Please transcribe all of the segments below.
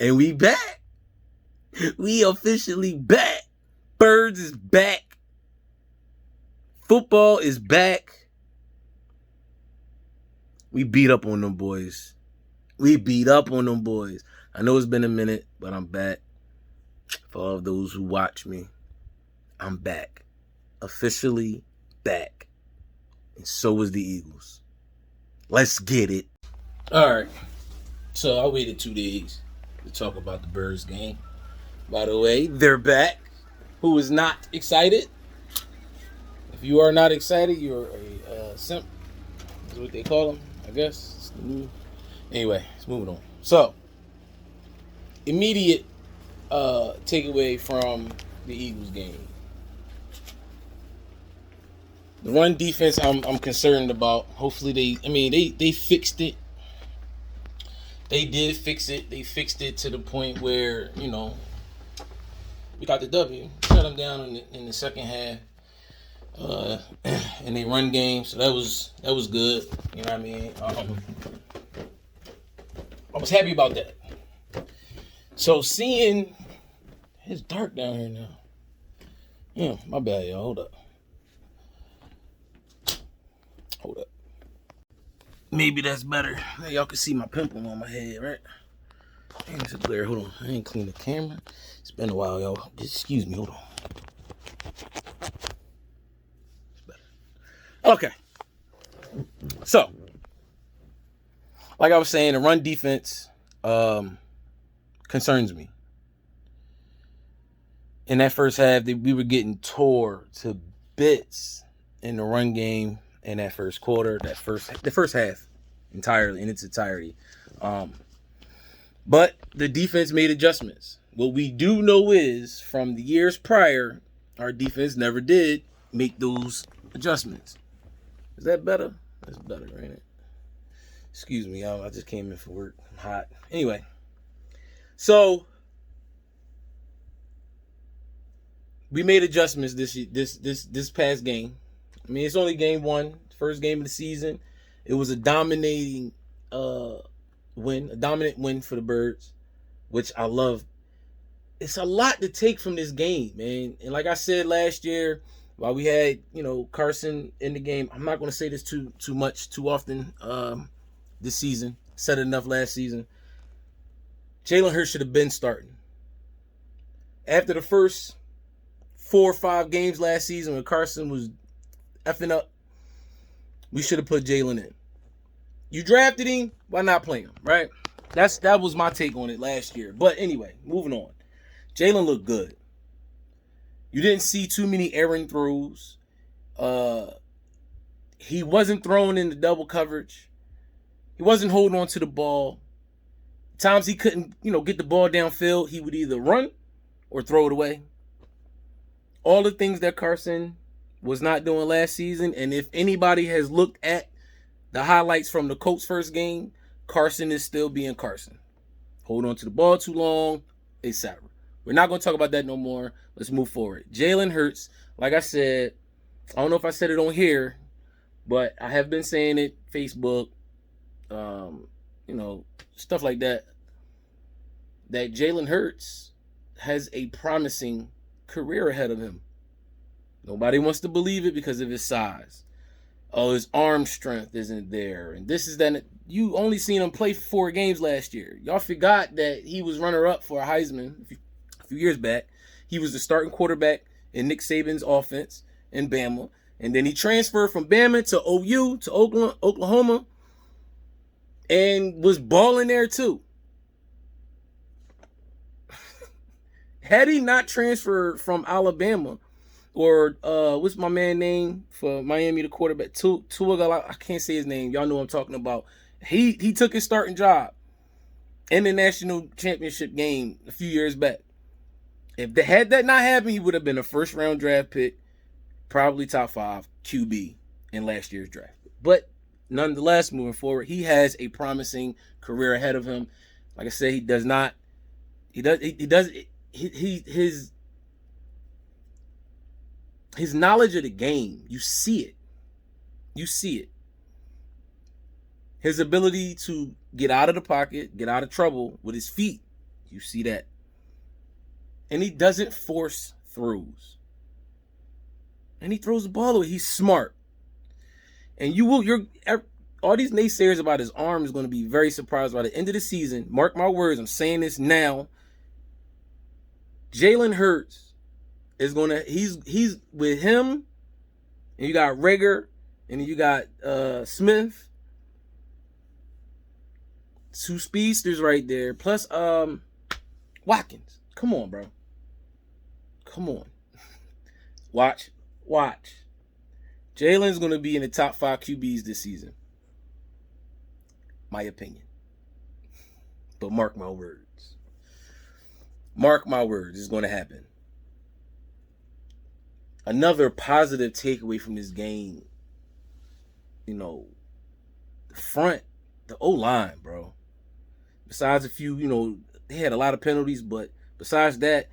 And we back. We officially back. Birds is back. Football is back. We beat up on them boys. I know it's been a minute, but I'm back. For all of those who watch me, I'm back. Officially back. And so is the Eagles. Let's get it. All right. So I waited 2 days to talk about the Birds game. By the way, they're back. Who is not excited? If you are not excited, you're a simp. That's what they call them, I guess. Anyway, let's move on. So, immediate takeaway from the Eagles game. The run defense, I'm concerned about. Hopefully they fixed it. They did fix it. They fixed it to the point where, we got the W. Shut them down in the second half. And they run game, so that was good. You know what I mean? I was happy about that. So seeing it's dark down here now. Yeah, my bad, y'all. Hold up. Maybe that's better. Now y'all can see my pimple on my head, right? Damn, it's a glare. Hold on. I ain't cleaned the camera. It's been a while, y'all. Excuse me. Hold on. It's better. Okay. So, like I was saying, the run defense concerns me. In that first half, we were getting tore to bits in the run game in that first quarter, the first half entirely, in its entirety. But the defense made adjustments. What we do know is from the years prior, our defense never did make those adjustments. Is that better? That's better, ain't it? Excuse me, y'all. I just came in for work. I'm hot. Anyway, so we made adjustments this past game. I mean, it's only game one, first game of the season. It was a dominating win, a dominant win for the Birds, which I love. It's a lot to take from this game, man. And like I said last year, while we had, Carson in the game, I'm not going to say this too often this season. Said it enough last season. Jalen Hurts should have been starting. After the first 4 or 5 games last season when Carson was effing up, we should have put Jalen in. You drafted him, why not play him, right? That was my take on it last year. But anyway, moving on. Jalen looked good. You didn't see too many errant throws. He wasn't throwing in the double coverage. He wasn't holding on to the ball. Times he couldn't, get the ball downfield. He would either run or throw it away. All the things that Carson was not doing last season. And if anybody has looked at the highlights from the Colts' first game, Carson is still being Carson. Hold on to the ball too long, etc. We're not going to talk about that no more. Let's move forward. Jalen Hurts, like I said, I don't know if I said it on here, but I have been saying it, Facebook, stuff like that, that Jalen Hurts has a promising career ahead of him. Nobody wants to believe it because of his size. Oh, his arm strength isn't there. And this is that. You only seen him play 4 games last year. Y'all forgot that he was runner-up for a Heisman a few years back. He was the starting quarterback in Nick Saban's offense in Bama. And then he transferred from Bama to OU, to Oklahoma, and was balling there too. Had he not transferred from Alabama, or what's my man name for Miami, the quarterback? Tua, I can't say his name. Y'all know what I'm talking about. He took his starting job in the national championship game a few years back. If had that not happened, he would have been a first round draft pick, probably top 5 QB in last year's draft. But nonetheless, moving forward, he has a promising career ahead of him. Like I said, his knowledge of the game, you see it. His ability to get out of the pocket, get out of trouble with his feet You see that. And he doesn't force throws. And he throws the ball away. He's smart. And all these naysayers about his arm is going to be very surprised by the end of the season. Mark my words, I'm saying this now. Jalen Hurts is gonna he's with him, and you got Rager, and then you got Smith. 2 speedsters right there. Plus Watkins. Come on, bro. Come on. Watch. Jalen's gonna be in the top 5 QBs this season. My opinion. But mark my words. Mark my words, it's gonna happen. Another positive takeaway from this game, the front, the O-line, bro. Besides a few, they had a lot of penalties, but besides that,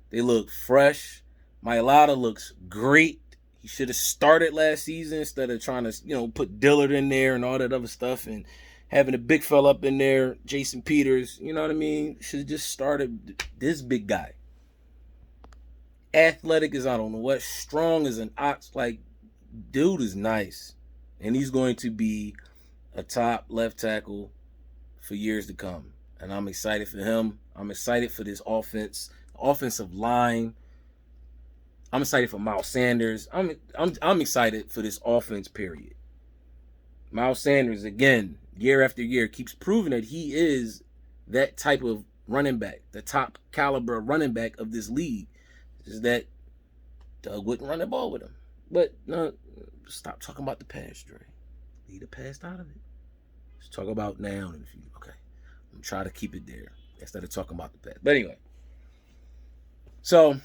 they look fresh. Mailata looks great. He should have started last season instead of trying to, put Dillard in there and all that other stuff and having a big fella up in there, Jason Peters, you know what I mean? Should have just started this big guy. Athletic as I don't know what, strong as an ox. Like, dude is nice. And he's going to be a top left tackle for years to come. And I'm excited for him. I'm excited for this offensive line. I'm excited for Miles Sanders. I'm excited for this offense, period. Miles Sanders, again, year after year, keeps proving that he is that type of running back, the top caliber running back of this league. Is that Doug wouldn't run the ball with him. But no, stop talking about the past, Dre. Leave the past out of it. Let's talk about now and the future. Okay. I'm trying to keep it there instead of talking about the past. But anyway. So,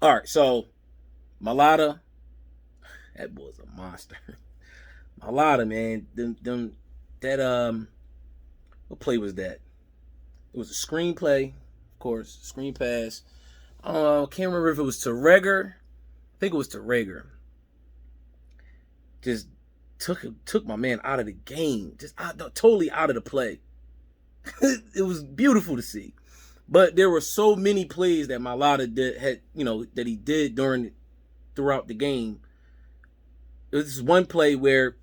all right. So, Mailata, that boy's a monster. Mailata, man. What play was that? It was a screenplay, of course, screen pass. I can't remember if it was to Rager. I think it was to Rager. Just took my man out of the game. Just totally out of the play. It was beautiful to see. But there were so many plays that Mailata that he did throughout the game. There was this one play where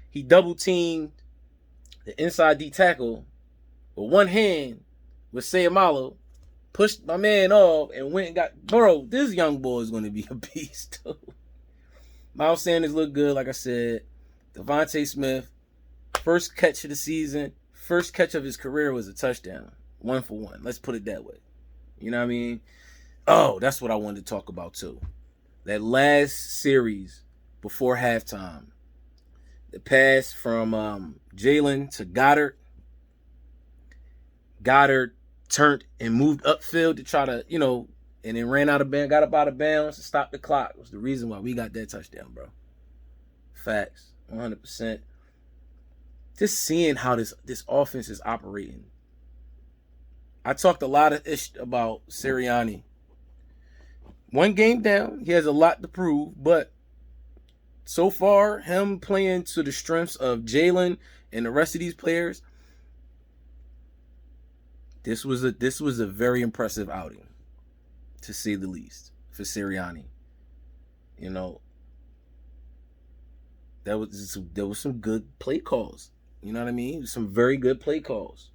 he double teamed the inside D tackle with one hand with Sayamalo, pushed my man off, and went and got... Bro, this young boy is going to be a beast, too. Miles Sanders looked good, like I said. Devontae Smith, first catch of the season, first catch of his career was a touchdown. 1 for 1. Let's put it that way. You know what I mean? Oh, that's what I wanted to talk about, too. That last series before halftime. The pass from Jalen to Goddard. Goddard turned and moved upfield to try to, and then ran out of bounds, got up out of bounds and stopped the clock. It was the reason why we got that touchdown, bro. Facts. 100%. Just seeing how this offense is operating. I talked a lot of ish about Sirianni. One game down. He has a lot to prove, but so far, him playing to the strengths of Jalen and the rest of these players, this was a very impressive outing, to say the least, for Sirianni. There was some good play calls. You know what I mean? Some very good play calls.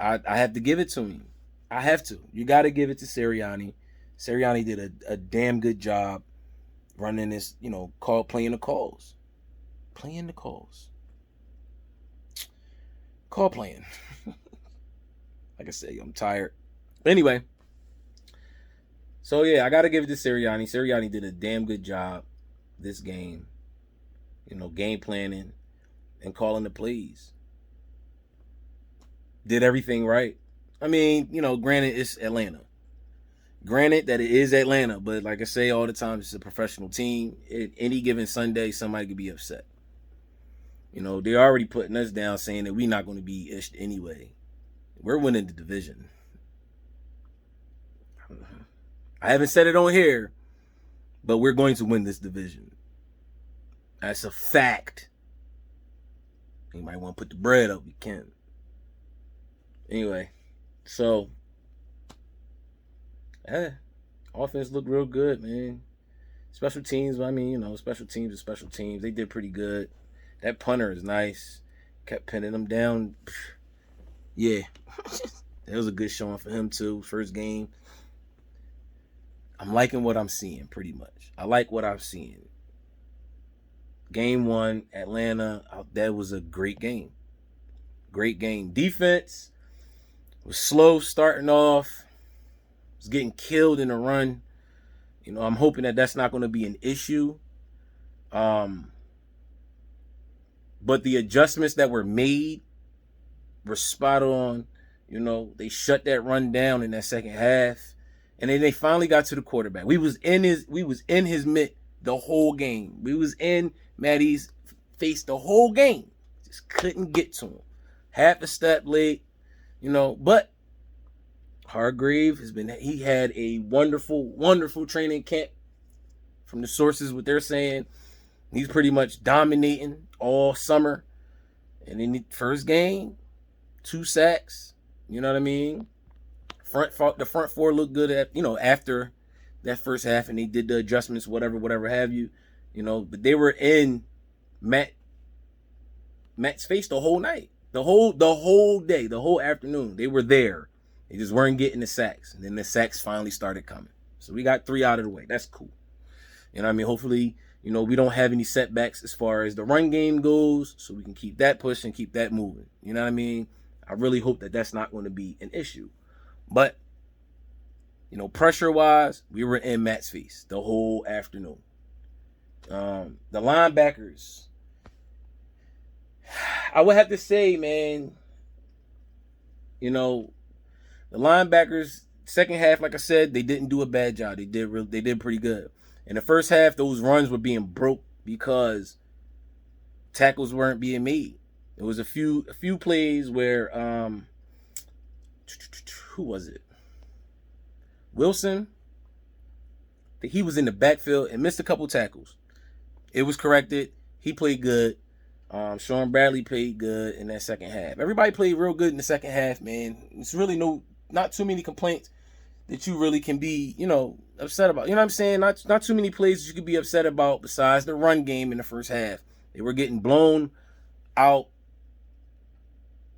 I have to give it to him. I have to. You got to give it to Sirianni. Sirianni did a damn good job running this, playing the calls. Playing the calls. Call playing. Like I said, I'm tired. Anyway. So, yeah, I got to give it to Sirianni. Sirianni did a damn good job this game. Game planning and calling the plays. Did everything right. I mean, granted, it's Atlanta. Granted that it is Atlanta, but like I say all the time, it's a professional team. Any given Sunday, somebody could be upset. They're already putting us down saying that we're not going to be ished anyway. We're winning the division. I haven't said it on here, but we're going to win this division. That's a fact. You might want to put the bread up, you can. Anyway, so offense looked real good, man. Special teams, I mean, special teams are special teams. They did pretty good. That punter is nice. Kept pinning them down. Yeah. That was a good showing for him, too. First game. I'm liking what I'm seeing, pretty much. I like what I'm seeing. Game 1, Atlanta, that was a great game. Great game. Defense was slow starting off. Was getting killed in the run. I'm hoping that that's not going to be an issue. But the adjustments that were made were spot on. They shut that run down in that second half. And then they finally got to the quarterback. We was in his mitt the whole game. We was in Maddie's face the whole game. Just couldn't get to him. Half a step late, but Hargrave he had a wonderful, wonderful training camp. From the sources, what they're saying, he's pretty much dominating all summer. And in the first game, 2 sacks. You know what I mean? The front four looked good after that first half, and they did the adjustments, whatever have you. But they were in Matt's face the whole night, the whole day, the whole afternoon. They were there. They just weren't getting the sacks. And then the sacks finally started coming. So we got 3 out of the way. That's cool. Hopefully, we don't have any setbacks as far as the run game goes, so we can keep that pushing, keep that moving. You know what I mean? I really hope that that's not going to be an issue. But, pressure-wise, we were in Matt's face the whole afternoon. The linebackers, I would have to say, man, the linebackers, second half, like I said, they didn't do a bad job. They did pretty good. In the first half, those runs were being broke because tackles weren't being made. There was a few plays where who was it? Wilson. He was in the backfield and missed a couple tackles. It was corrected. He played good. Sean Bradley played good in that second half. Everybody played real good in the second half, man. It's really not too many complaints that you really can be, upset about. You know what I'm saying? Not too many plays that you could be upset about besides the run game in the first half. They were getting blown out,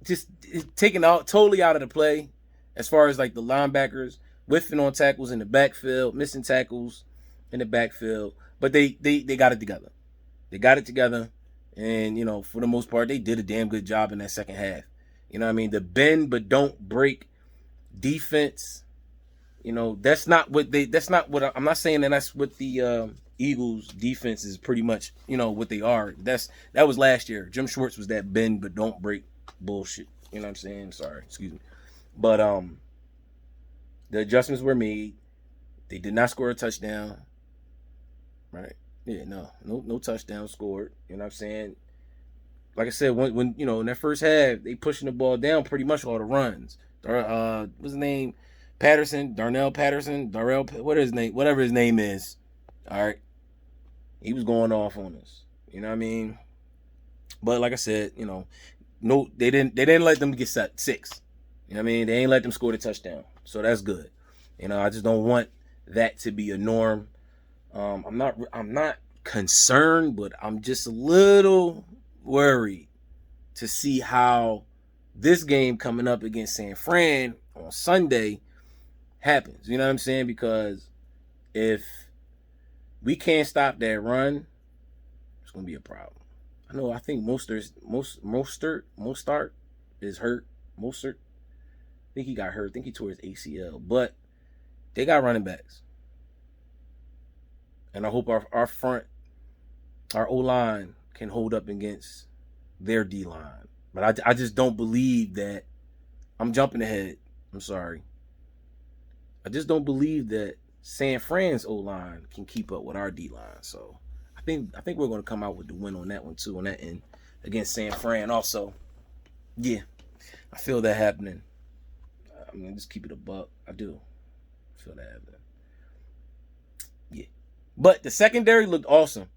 just taken out totally out of the play as far as like the linebackers whiffing on tackles in the backfield, missing tackles in the backfield. But they got it together. They got it together. And, for the most part, they did a damn good job in that second half. You know what I mean? The bend but don't break defense, that's not what I'm not saying that that's what the Eagles defense is pretty much, what they are. That was last year. Jim Schwartz was that bend but don't break bullshit. You know what I'm saying? Sorry, excuse me. But the adjustments were made. They did not score a touchdown. Right? Yeah, no touchdown scored. You know what I'm saying? Like I said, when in that first half, they pushing the ball down pretty much all the runs. What's his name? Darnell Patterson, whatever his name is. All right. He was going off on us. You know what I mean? But like I said, no, they didn't let them get 6. You know what I mean? They ain't let them score the touchdown. So that's good. I just don't want that to be a norm. I'm not concerned, but I'm just a little worried to see how this game coming up against San Fran on Sunday happens. You know what I'm saying? Because if we can't stop that run, it's gonna be a problem. I think Mostert is hurt. Mostert, I think he got hurt. I think he tore his ACL. But they got running backs. And I hope our front, our O-line can hold up against their D-line. But I just don't believe that. I'm jumping ahead. I'm sorry. I just don't believe that San Fran's O-line can keep up with our D-line. So I think we're going to come out with the win on that one too, on that end, against San Fran also. Yeah, I feel that happening. I'm going to just keep it a buck. I do feel that happening. Yeah. But the secondary looked awesome.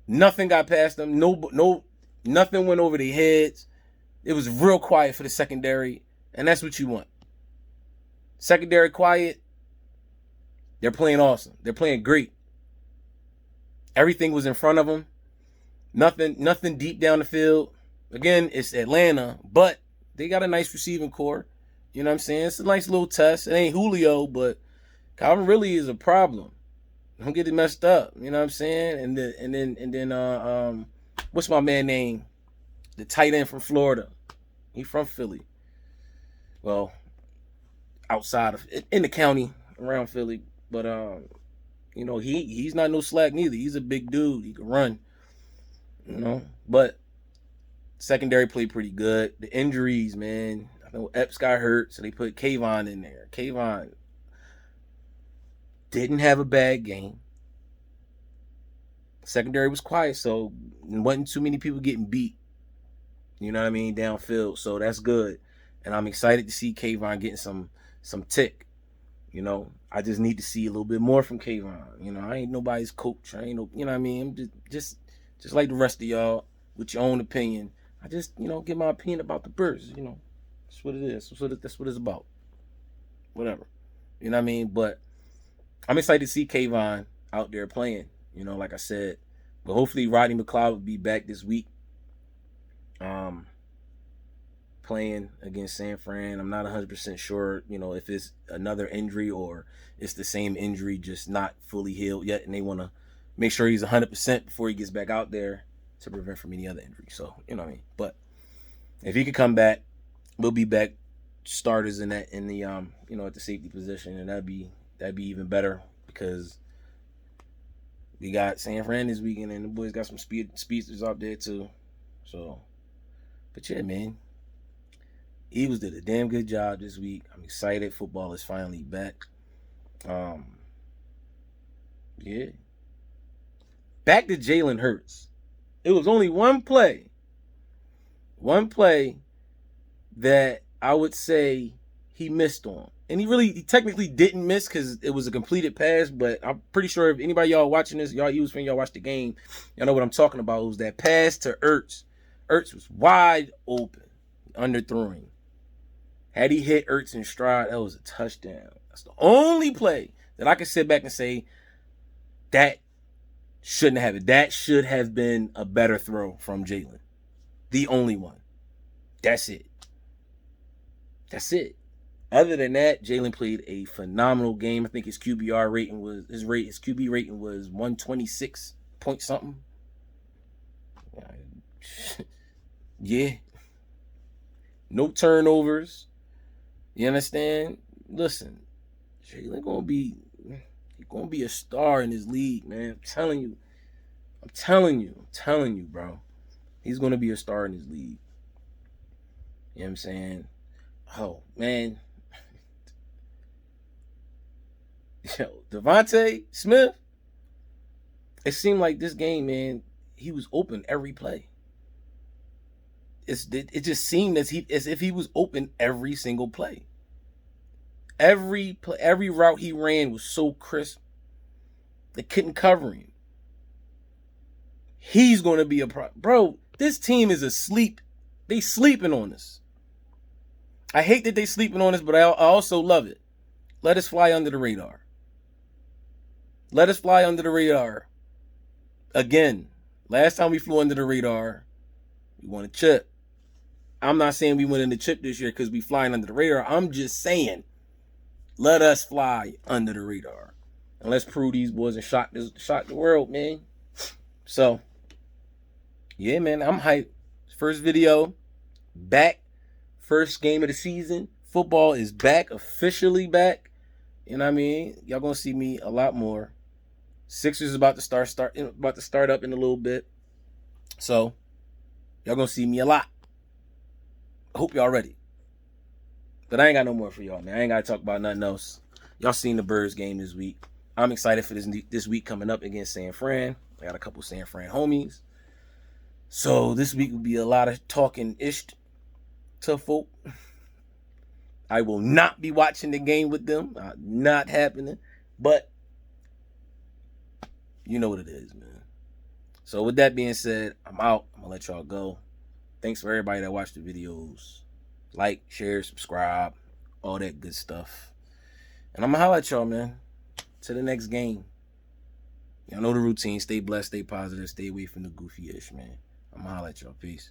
Nothing got past them. No, nothing went over their heads. it was real quiet for the secondary, and that's what you want. Secondary quiet. They're playing awesome. They're playing great. Everything was in front of them. Nothing deep down the field. Again, it's Atlanta, but they got a nice receiving core. You know what I'm saying? It's a nice little test. It ain't Julio, but Calvin really is a problem. Don't get it messed up. You know what I'm saying? And then what's my man name? The tight end from Florida. He from Philly. Well, outside of in the county around Philly, but you know, he's not no slack neither. He's a big dude. He can run. You know, but secondary played pretty good. The injuries, man. I know Epps got hurt, so they put Kayvon in there. Kayvon didn't have a bad game. Secondary was quiet, so wasn't too many people getting beat. You know what I mean? Downfield, so that's good. And I'm excited to see Kayvon getting some tick. You know, I just need to see a little bit more from Kayvon. You know, I ain't nobody's coach. I ain't no, you know what I mean? I'm just like the rest of y'all with your own opinion. I just, you know, give my opinion about the Birds. You know, that's what it is. That's what it's about. Whatever. You know what I mean? But I'm excited to see Kayvon out there playing. You know, like I said. But hopefully Rodney McLeod will be back this week. Playing against San Fran. I'm not 100% sure, you know, if it's another injury or it's the same injury, just not fully healed yet. And they want to make sure he's 100% before he gets back out there to prevent from any other injury. So, you know what I mean? But if he could come back, we'll be back starters in the you know, at the safety position, and that'd be even better because we got San Fran this weekend and the boys got some speedsters out there too. So, but yeah, man. Eagles did a damn good job this week. I'm excited. Football is finally back. Yeah. Back to Jalen Hurts. It was only one play that I would say he missed on. And he technically didn't miss because it was a completed pass, but I'm pretty sure if anybody y'all watching this, y'all Eagles fan, y'all watch the game, y'all know what I'm talking about. It was that pass to Ertz. Ertz was wide open, underthrowing. Had he hit Ertz in stride, that was a touchdown. That's the only play that I can sit back and say that shouldn't have it. That should have been a better throw from Jalen. The only one. That's it. That's it. Other than that, Jalen played a phenomenal game. I think his QB rating was 126 point something. Yeah. No turnovers. You understand? Listen, Jalen gonna be a star in this league, man. I'm telling you, bro. He's gonna be a star in this league. You know what I'm saying? Oh, man. Yo, Devontae Smith, it seemed like this game, man, he was open every play. It just seemed as if he was open every single play. Every route he ran was so crisp. They couldn't cover him. He's going to be a problem. Bro, this team is asleep. They sleeping on us. I hate that they sleeping on us, but I also love it. Let us fly under the radar. Let us fly under the radar. Again, last time we flew under the radar, we won a chip. I'm not saying we went in the chip this year because we flying under the radar. I'm just saying, let us fly under the radar. And let's prove these boys and shock the world, man. So, yeah, man, I'm hyped. First video, back. First game of the season. Football is back, officially back. You know what I mean? Y'all gonna see me a lot more. Sixers is about to start up in a little bit. So, y'all gonna see me a lot. I hope y'all ready. But I ain't got no more for y'all, man. I ain't gotta talk about nothing else. Y'all seen the Birds game this week. I'm excited for this week coming up against San Fran. I got a couple San Fran homies. So this week will be a lot of talking-ish to folk. I will not be watching the game with them. Not happening. But you know what it is, man. So with that being said, I'm out. I'm going to let y'all go. Thanks for everybody that watched the videos. Like, share, subscribe, all that good stuff. And I'm going to holler at y'all, man. To the next game. Y'all know the routine. Stay blessed, stay positive, stay away from the goofy-ish, man. I'm going to holler at y'all. Peace.